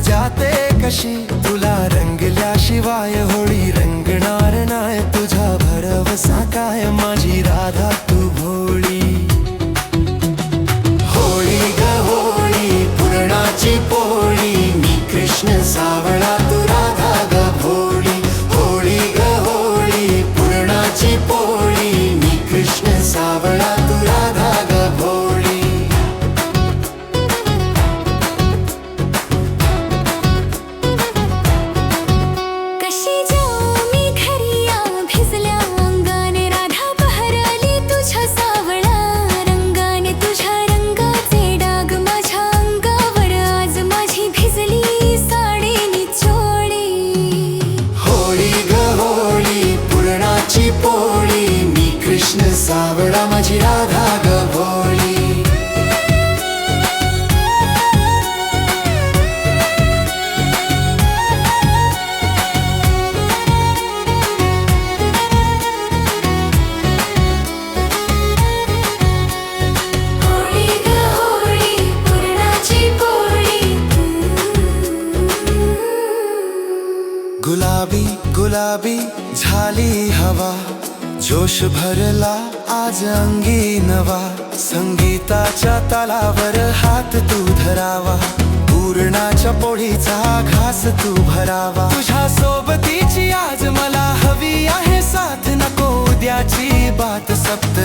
जाते कशी, तुला रंगल्याशिवाय होळी रंगणार नाही. तुझा भरवसा काय माझी राधा तू भोळी. होळी ग होळी पुरणाची पोळी, मी कृष्ण सावळा तू राधा ग भोळी. होळी ग होळी पुरणाची पोळी, मी कृष्ण सावळा तू राधा ग भोळी. पोळी मी कृष्ण सावळा माझी राधा ग भोळी. होळी ग होळी पुरणाची पोळी. गुलाबी गुलाबी झाली हवा, जोश भरला आज अंगी नवा. संगीताच्या तालावर हात तू धरावा, पूर्णाच्या पोळीचा घास तू भरावा. तुझ्या सोबतीची आज मला हवी आहे साथ, नको उद्याची बात. सप्त